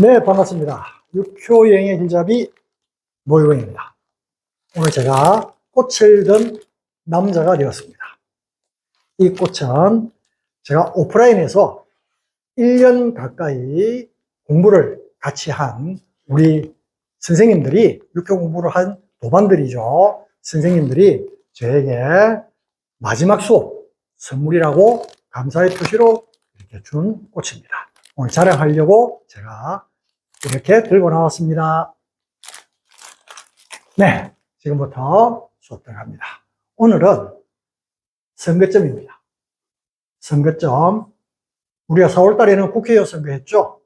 네, 반갑습니다. 육효 여행의 길잡이 노유경입니다. 오늘 제가 꽃을 든 남자가 되었습니다. 이 꽃은 제가 오프라인에서 1년 가까이 공부를 같이 한 우리 선생님들이, 육효 공부를 한 도반들이죠. 선생님들이 저에게 마지막 수업 선물이라고 감사의 표시로 이렇게 준 꽃입니다. 오늘 자랑하려고 제가 이렇게 들고 나왔습니다. 네, 지금부터 수업 들어갑니다. 오늘은 선거점입니다. 선거점. 우리가 4월 달에는 국회의원 선거했죠?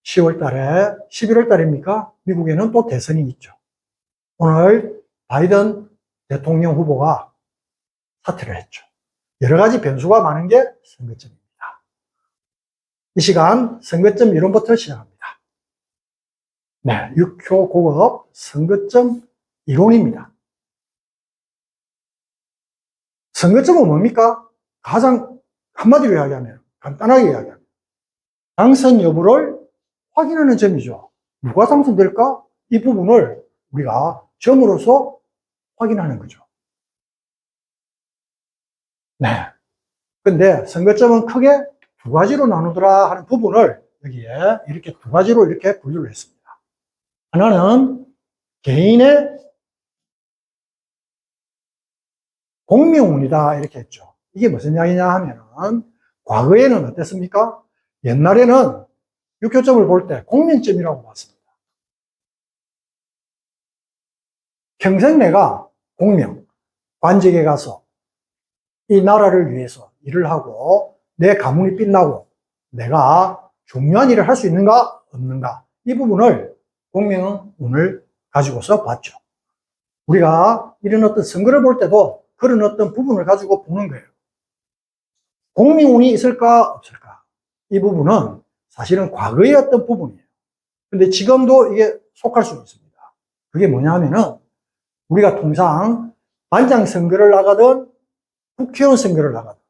10월 달에, 11월 달입니까? 미국에는 또 대선이 있죠. 오늘 바이든 대통령 후보가 사퇴를 했죠. 여러 가지 변수가 많은 게 선거점입니다. 이 시간 선거점 이론부터 시작합니다. 네, 6호 고급 선거점 이론입니다. 선거점은 뭡니까? 가장 한마디로 이야기하면, 간단하게 이야기하면, 당선 여부를 확인하는 점이죠. 누가 당선될까? 이 부분을 우리가 점으로서 확인하는 거죠. 네. 근데 선거점은 크게 두 가지로 나누더라 하는 부분을 여기에 이렇게 두 가지로 이렇게 분류를 했습니다. 하나는 개인의 공명운이다 이렇게 했죠. 이게 무슨 이야기냐 하면은 과거에는 어땠습니까? 옛날에는 육효점을 볼 때 공명점이라고 봤습니다. 평생 내가 공명, 관직에 가서 이 나라를 위해서 일을 하고 내 가문이 빛나고 내가 중요한 일을 할 수 있는가 없는가 이 부분을 공명운을 가지고서 봤죠. 우리가 이런 어떤 선거를 볼 때도 그런 어떤 부분을 가지고 보는 거예요. 공명운이 있을까 없을까 이 부분은 사실은 과거의 어떤 부분이에요. 근데 지금도 이게 속할 수 있습니다. 그게 뭐냐 하면은 우리가 통상 반장 선거를 나가든 국회의원 선거를 나가든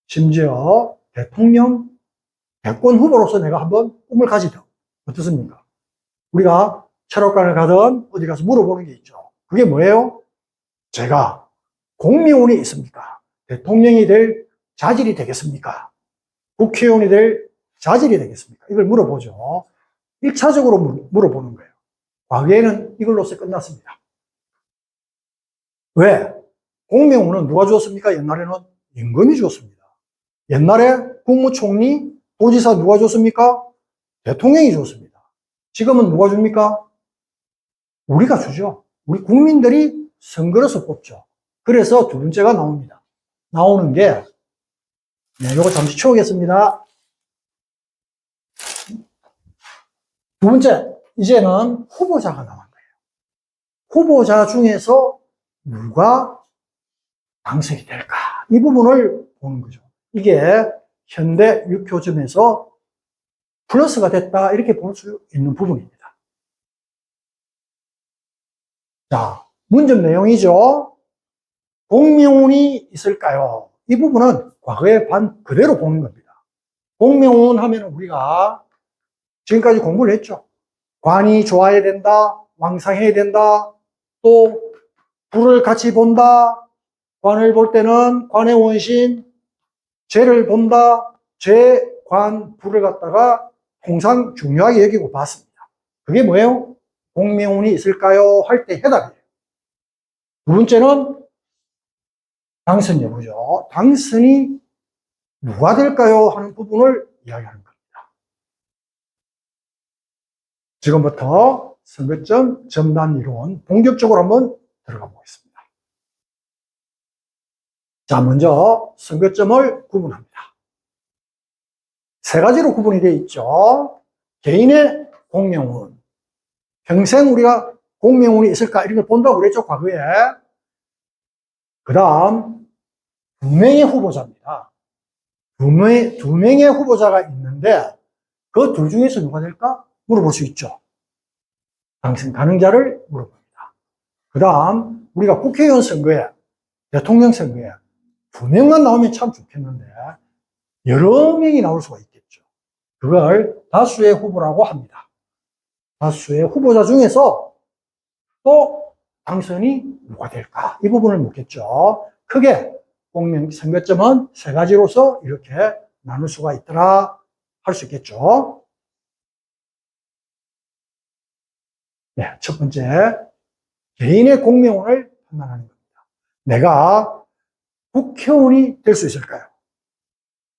심지어 대통령 대권 후보로서 내가 한번 꿈을 가지든 어떻습니까? 우리가 철학관을 가든 어디 가서 물어보는 게 있죠. 그게 뭐예요? 제가 공명운이 있습니까? 대통령이 될 자질이 되겠습니까? 국회의원이 될 자질이 되겠습니까? 이걸 물어보죠. 1차적으로 물어보는 거예요. 과거에는 이걸로서 끝났습니다. 왜? 공명운은 누가 주었습니까? 옛날에는 임금이 주었습니다. 옛날에 국무총리, 도지사 누가 줬습니까? 대통령이 줬습니다. 지금은 누가 줍니까? 우리가 주죠. 우리 국민들이 선거로서 뽑죠. 그래서 두 번째가 나옵니다. 나오는 게, 네, 요거 잠시 치우겠습니다. 두 번째, 이제는 후보자가 나온 거예요. 후보자 중에서 누가 당선이 될까? 이 부분을 보는 거죠. 이게 현대 육효점에서 플러스가 됐다, 이렇게 볼 수 있는 부분입니다. 자, 문점 내용이죠. 공명운이 있을까요? 이 부분은 과거의 반 그대로 보는 겁니다. 공명운 하면 우리가 지금까지 공부를 했죠. 관이 좋아야 된다, 왕상해야 된다, 또 불을 같이 본다, 관을 볼 때는 관의 원신, 재를 본다, 재, 관, 불을 갖다가 통상 중요하게 여기고 봤습니다. 그게 뭐예요? 공명운이 있을까요? 할 때 해답이에요. 두 번째는 당선 여부죠. 당선이 누가 될까요? 하는 부분을 이야기하는 겁니다. 지금부터 선거점 점단 이론 본격적으로 한번 들어가 보겠습니다. 자, 먼저 선거점을 구분합니다. 세 가지로 구분이 되어 있죠. 개인의 공명운. 평생 우리가 공명운이 있을까? 이런 걸 본다고 그랬죠, 과거에. 그 다음, 두 명의 후보자입니다. 두 명의 후보자가 있는데, 그 둘 중에서 누가 될까? 물어볼 수 있죠. 당선 가능자를 물어봅니다. 그 다음, 우리가 국회의원 선거에, 대통령 선거에 두 명만 나오면 참 좋겠는데, 여러 명이 나올 수가 있겠죠. 그걸 다수의 후보라고 합니다. 다수의 후보자 중에서 또 당선이 누가 될까? 이 부분을 묻겠죠. 크게 공명 선거점은 세 가지로서 이렇게 나눌 수가 있더라 할 수 있겠죠. 네, 첫 번째, 개인의 공명을 판단하는 겁니다. 내가 국회의원이 될 수 있을까요?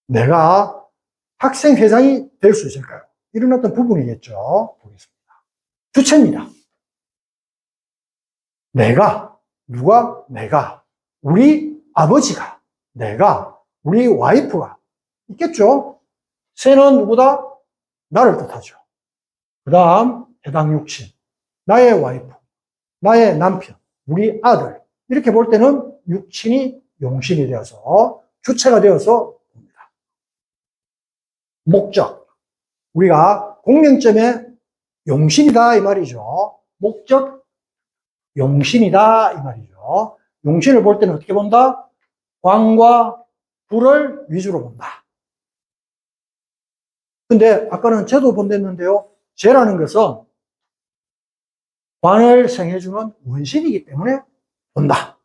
내가 학생회장이 될 수 있을까요? 이런 어떤 부분이겠죠. 보겠습니다. 주체입니다. 내가, 우리 아버지가, 우리 와이프가 있겠죠? 새는 누구다? 나를 뜻하죠. 그 다음, 해당 육신, 나의 와이프, 나의 남편, 우리 아들. 이렇게 볼 때는 육신이 용신이 되어서, 주체가 되어서 봅니다. 목적. 우리가 공명점에 용신이다, 이 말이죠. 목적, 용신이다, 이 말이죠. 용신을 볼 때는 어떻게 본다? 광과 불을 위주로 본다. 근데 아까는 재도 본댔는데요. 재라는 것은 관을 생해주는 원신이기 때문에 본다.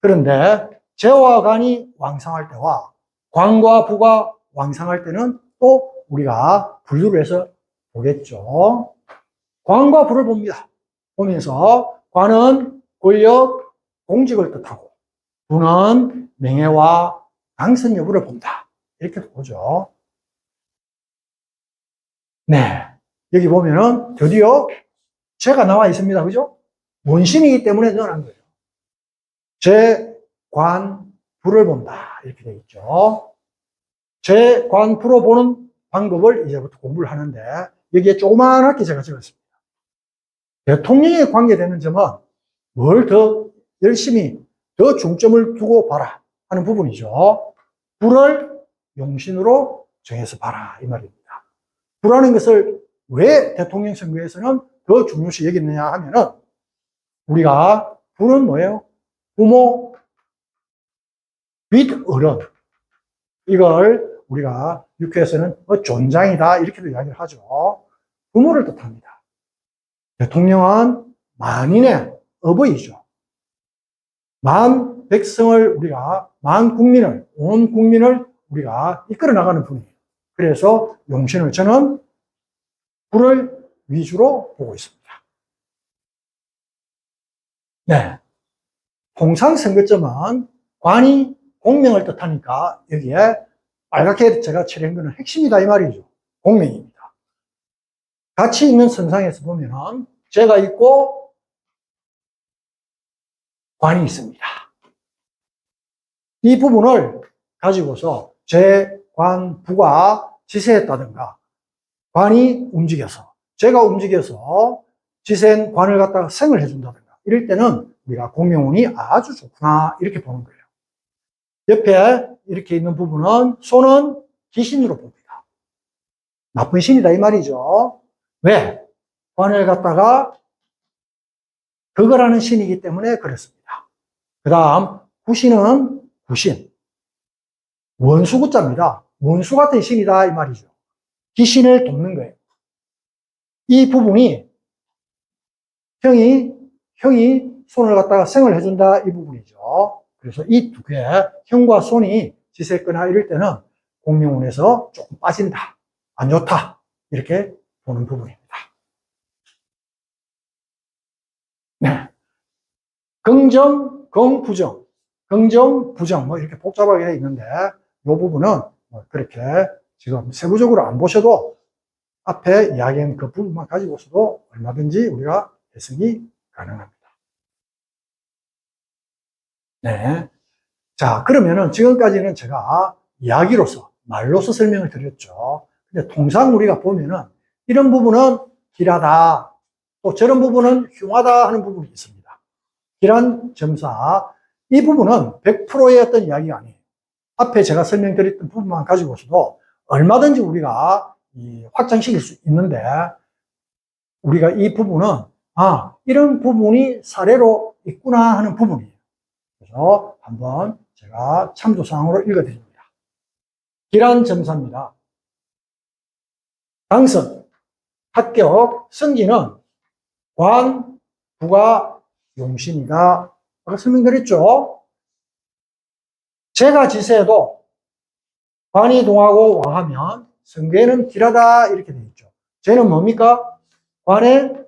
그런데 재와 간이 왕성할 때와 관과 부가 왕성할 때는 또 우리가 분류를 해서 보겠죠. 관과 부를 봅니다. 보면서 관은 권력, 공직을 뜻하고 부는 명예와 당선 여부를 본다. 이렇게 보죠. 네. 여기 보면은 드디어 재가 나와 있습니다. 그죠? 원신이기 때문에 넣어놓은 거예요. 재, 관, 부를 본다. 이렇게 되어 있죠. 재, 관, 부로 보는 방법을 이제부터 공부를 하는데 여기에 조그맣게 제가 적었습니다. 대통령에 관계되는 점은 뭘 더 열심히 더 중점을 두고 봐라 하는 부분이죠. 부를 용신으로 정해서 봐라 이 말입니다. 부라는 것을 왜 대통령 선거에서는 더 중요시 여겼느냐 하면은 우리가 부는 뭐예요? 부모, 윗 어른. 이걸 우리가 육회에서는 존장이다 이렇게도 이야기를 하죠. 부모를 뜻합니다. 대통령은 만인의 어버이죠. 만 백성을 우리가, 만 국민을, 온 국민을 우리가 이끌어 나가는 분이에요. 그래서 용신을 저는 부를 위주로 보고 있습니다. 네. 통상선거점은 관이 공명을 뜻하니까 여기에 빨갛게 제가 칠한 거는 핵심이다 이 말이죠. 공명입니다. 같이 있는 선상에서 보면은 재가 있고 관이 있습니다. 이 부분을 가지고서 재, 관, 부가 지세했다든가 관이 움직여서 재가 움직여서 지세인 관을 갖다가 생을 해준다든가 이럴 때는 우리가 공명운이 아주 좋구나 이렇게 보는 거예요. 옆에 이렇게 있는 부분은 소는 기신으로 봅니다. 나쁜 신이다 이 말이죠. 왜? 관을 갖다가 덕을하는 신이기 때문에 그렇습니다. 그 다음 구신은 구신. 원수구자입니다. 원수 같은 신이다 이 말이죠. 기신을 돕는 거예요. 이 부분이 형이 손을 갖다가 생을 해준다 이 부분이죠. 그래서 이 두 개, 형과 손이 지세거나 이럴 때는 공명운에서 조금 빠진다. 안 좋다. 이렇게 보는 부분입니다. 네. 긍정, 긍부정. 긍정, 부정. 뭐 이렇게 복잡하게 돼 있는데, 이 부분은 뭐 그렇게 지금 세부적으로 안 보셔도 앞에 이야기한 그 부분만 가지고서도 얼마든지 우리가 해석이 가능합니다. 네. 자, 그러면은 지금까지는 제가 이야기로서, 말로서 설명을 드렸죠. 근데 통상 우리가 보면은 이런 부분은 길하다, 또 저런 부분은 흉하다 하는 부분이 있습니다. 길한 점사, 이 부분은 100%의 어떤 이야기가 아니에요. 앞에 제가 설명드렸던 부분만 가지고서도 얼마든지 우리가 확장시킬 수 있는데, 우리가 이 부분은, 이런 부분이 사례로 있구나 하는 부분이에요. 그래서 한번 제가 참조사항으로 읽어드립니다. 길한 점사입니다. 당선, 합격, 승진은 관, 부가, 용신이다. 아까 설명드렸죠? 제가 지세에도 관이 동하고 왕하면 승괴는 길하다 이렇게 되어 있죠. 쟤는 뭡니까? 관의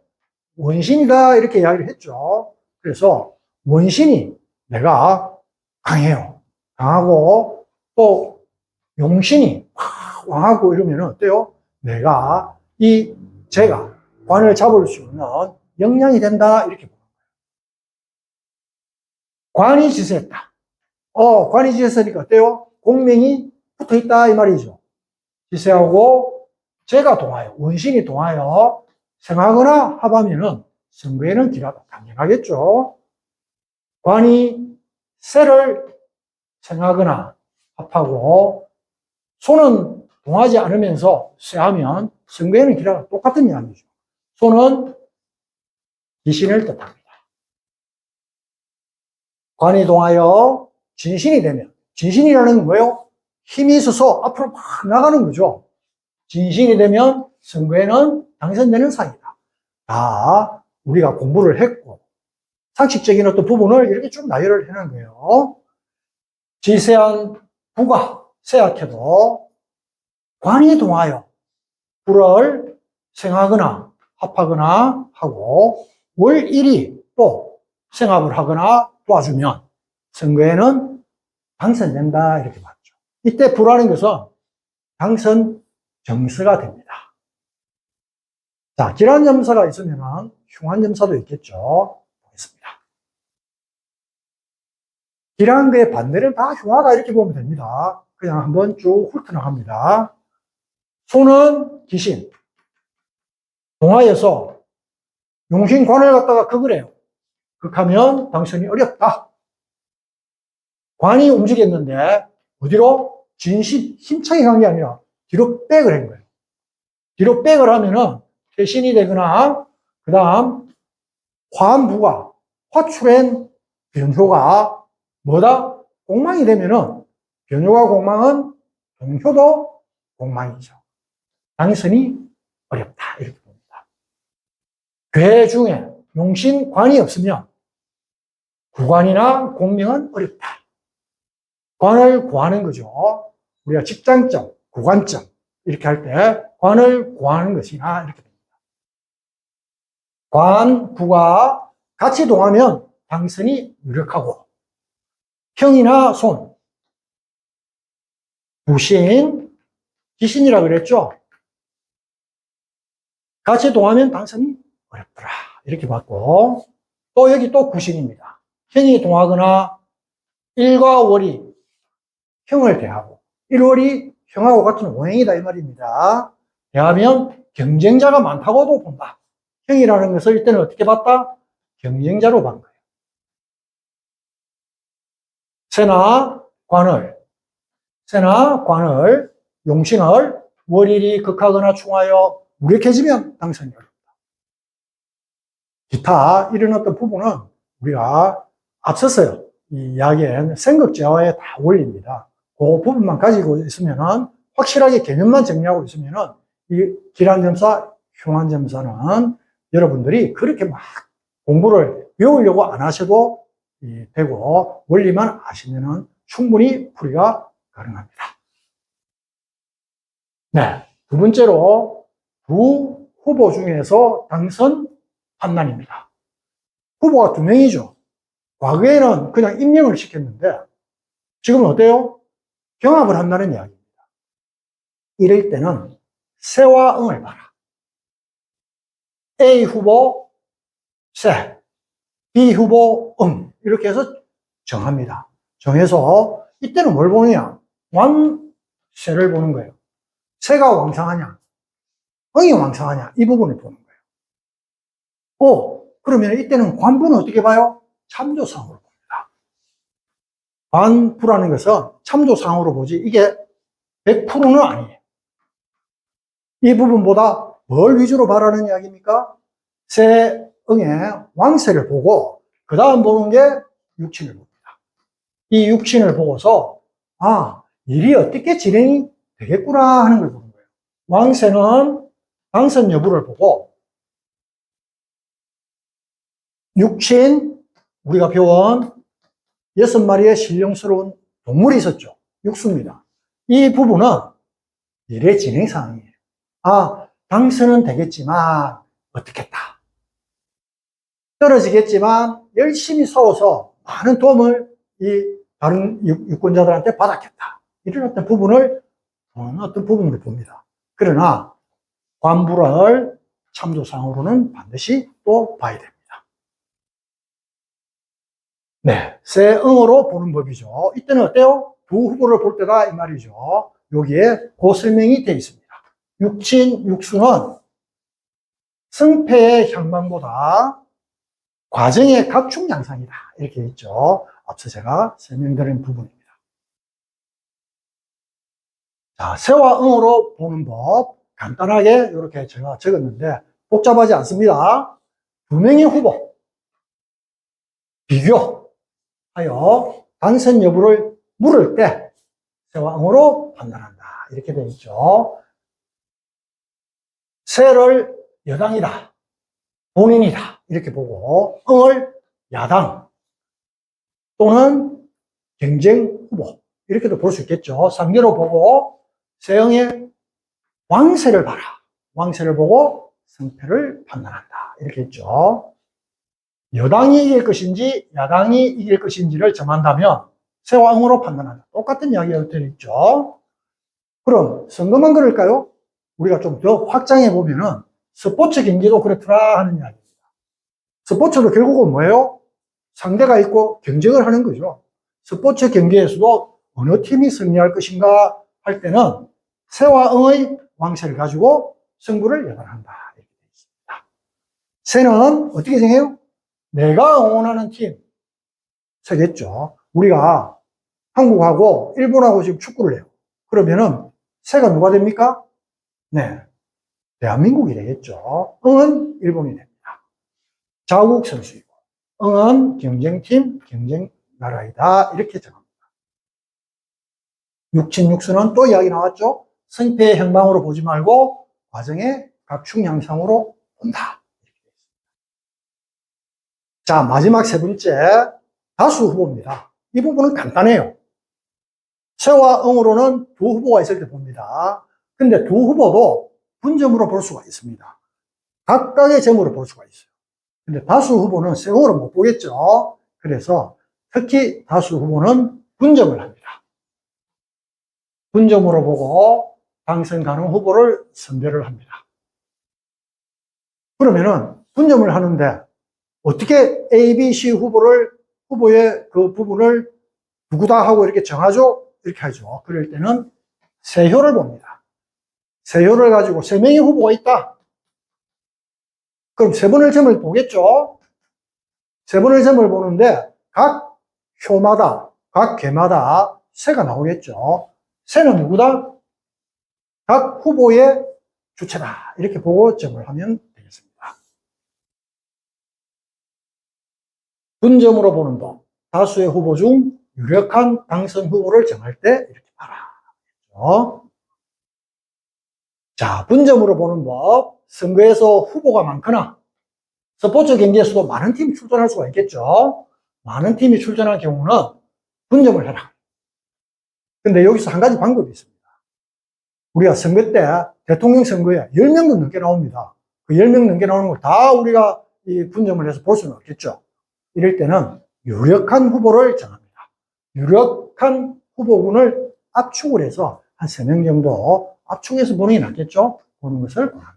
원신이다 이렇게 이야기를 했죠. 그래서 원신이 내가 강해요. 강하고 또 용신이 왕하고 이러면 어때요? 내가 제가 관을 잡을 수 있는 역량이 된다 이렇게 보는 거예요. 관이 지세했다. 관이 지세했으니까 어때요? 공명이 붙어있다 이 말이죠. 지세하고 제가 동하여 원신이 동하여 생하거나 합하면은 승괴는 길하다. 당연하겠죠. 관이 세를 생하거나 합하고 손은 동하지 않으면서 쇠하면 승괴는 길하다. 똑같은 이야기죠. 손은 기신을 뜻합니다. 관이 동하여 진신이 되면, 진신이라는 건 뭐예요? 힘이 있어서 앞으로 막 나가는 거죠. 진신이 되면 승괴는 당선되는 사이다. 다 우리가 공부를 했고 상식적인 어떤 부분을 이렇게 쭉 나열을 해놓은 거예요. 지세한 부가 세약해도 관이 동하여 부를 생하거나 합하거나 하고 월일이 또 생합을 하거나 도와주면 선거에는 당선된다 이렇게 봤죠. 이때 부라는 것은 당선 정서가 됩니다. 자, 기란점사가 있으면 흉한점사도 있겠죠. 보겠습니다. 기란의 반대는 다 흉하다 이렇게 보면 됩니다. 그냥 한번 쭉 훑어나갑니다. 소는 기신, 동하에서 용신관을 갖다가 극을 해요. 극하면 당선이 어렵다. 관이 움직였는데 어디로? 진신, 힘차게 간 게 아니라 뒤로 백을 한 거예요. 뒤로 백을 하면은 퇴신이 되거나 그 다음 화암부가 화출한 변효가 뭐다? 공망이 되면은 변효가 공망은 동효도 공망이죠. 당선이 어렵다 이렇게 봅니다. 괴 중에 용신관이 없으면 구관이나 공명은 어렵다. 관을 구하는 거죠. 우리가 직장점, 구관점 이렇게 할 때 관을 구하는 것이나 이렇게 됩니다. 관, 부가 같이 동하면 당선이 유력하고 형이나 손, 부신, 기신이라 그랬죠. 같이 동하면 당선이 어렵더라 이렇게 봤고 또 여기 또 구신입니다. 형이 동하거나 일과 월이 형을 대하고 1월이 형하고 같은 오행이다 이 말입니다. 대하면 경쟁자가 많다고도 본다. 형이라는 것을 이때는 어떻게 봤다? 경쟁자로 본 거예요. 세나 관을, 용신을 월일이 극하거나 충하여 무력해지면 당선이 어렵다. 기타 이런 어떤 부분은 우리가 앞서서요. 이 이야기엔 생극제화에 다 올립니다. 그 부분만 가지고 있으면은 확실하게 개념만 정리하고 있으면은 이 기란점사, 흉한점사는 여러분들이 그렇게 막 공부를 외우려고 안 하셔도 되고 원리만 아시면은 충분히 풀이가 가능합니다. 네, 두 번째로 두 후보 중에서 당선 판단입니다. 후보가 두 명이죠. 과거에는 그냥 임명을 시켰는데 지금은 어때요? 경합을 한다는 이야기입니다. 이럴 때는 세와 응을 봐라. A 후보 세, B 후보 응 이렇게 해서 정합니다. 정해서 이때는 뭘 보느냐? 왕세를 보는 거예요. 세가 왕성하냐? 응이 왕성하냐? 이 부분을 보는 거예요. 그러면 이때는 관부는 어떻게 봐요? 참조상으로 봅니다. 관부라는 것은 참조상으로 보지 이게 100%는 아니에요. 이 부분보다 뭘 위주로 바라는 이야기입니까? 세, 응의 왕세를 보고 그 다음 보는 게 육친을 봅니다. 이 육친을 보고서 일이 어떻게 진행이 되겠구나 하는 걸 보는 거예요. 왕세는 당선 여부를 보고 육친, 우리가 배운 6마리의 신령스러운 동물이 있었죠. 육수입니다. 이 부분은 미래 진행 사항이에요. 아, 당선은 되겠지만 어떻겠다. 떨어지겠지만 열심히 싸워서 많은 도움을 이 다른 유권자들한테 받았겠다. 이런 어떤 부분을 어떤 부분으로 봅니다. 그러나 관부를 참조상으로는 반드시 또 봐야 됩니다. 네, 세응으로 보는 법이죠. 이때는 어때요? 두 후보를 볼 때다 이 말이죠. 여기에 그 설명이 되어 있습니다. 육친, 육수는 승패의 향방보다 과정의 각축 양상이다. 이렇게 있죠. 앞서 제가 설명드린 부분입니다. 자, 세와 응으로 보는 법 간단하게 이렇게 제가 적었는데 복잡하지 않습니다. 두 명의 후보 비교하여 당선 여부를 물을 때 세와 응으로 판단한다. 이렇게 되어 있죠. 세를 여당이다, 본인이다 이렇게 보고 응을 야당 또는 경쟁 후보 이렇게도 볼 수 있겠죠. 상대로 보고 세응의 왕세를 봐라. 왕세를 보고 승패를 판단한다. 이렇게 했죠. 여당이 이길 것인지 야당이 이길 것인지를 정한다면 세와 응으로 판단한다. 똑같은 이야기가 되어 있죠. 그럼 선거만 그럴까요? 우리가 좀 더 확장해 보면은 스포츠 경기도 그렇더라 하는 이야기입니다. 스포츠도 결국은 뭐예요? 상대가 있고 경쟁을 하는 거죠. 스포츠 경기에서도 어느 팀이 승리할 것인가 할 때는 세와 응의 왕세를 가지고 승부를 예단한다. 이렇게 되어 있습니다. 세는 어떻게 정해요? 내가 응원하는 팀 세겠죠. 우리가 한국하고 일본하고 지금 축구를 해요. 그러면은 세가 누가 됩니까? 네, 대한민국이 되겠죠. 응은 일본이 됩니다. 자국 선수이고 응은 경쟁팀, 경쟁 나라이다. 이렇게 정합니다. 육친, 육수는 또 이야기 나왔죠. 승패의 행방으로 보지 말고 과정의 각축 양상으로 본다. 자, 마지막 세 번째 다수 후보입니다. 이 부분은 간단해요. 세와 응으로는 두 후보가 있을 때 봅니다. 근데 두 후보도 분점으로 볼 수가 있습니다. 각각의 점으로 볼 수가 있어요. 근데 다수 후보는 세응으로 못 보겠죠. 그래서 특히 다수 후보는 분점을 합니다. 분점으로 보고 당선 가능 후보를 선별을 합니다. 그러면은 분점을 하는데 어떻게 A, B, C 후보의 그 부분을 누구다 하고 이렇게 정하죠? 이렇게 하죠. 그럴 때는 세효를 봅니다. 세효를 가지고 세 명의 후보가 있다. 그럼 세 번의 점을 보겠죠? 세 번의 점을 보는데 각 효마다, 각 개마다 세가 나오겠죠. 세는 누구다? 각 후보의 주체다. 이렇게 보고 점을 하면 되겠습니다. 분점으로 보는 법. 다수의 후보 중 유력한 당선 후보를 정할 때 이렇게 봐라. 그렇죠? 자, 분점으로 보는 법. 선거에서 후보가 많거나 스포츠 경기에서도 많은 팀이 출전할 수가 있겠죠. 많은 팀이 출전할 경우는 분점을 해라. 근데 여기서 한 가지 방법이 있습니다. 우리가 선거 때 대통령 선거에 10명도 넘게 나옵니다. 그 10명 넘게 나오는 걸 다 우리가 이 분점을 해서 볼 수는 없겠죠. 이럴 때는 유력한 후보를 정합니다. 유력한 후보군을 압축을 해서 한 3명 정도 압축해서 보는 게 낫겠죠? 보는 것을 권합니다.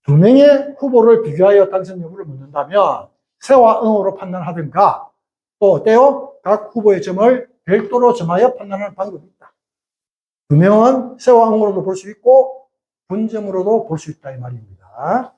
2명의 후보를 비교하여 당선 여부를 묻는다면 세와 응으로 판단하든가 또 어때요? 각 후보의 점을 별도로 점하여 판단하는 방법이 있다. 2명은 세와 응으로도 볼 수 있고 분점으로도 볼 수 있다 이 말입니다.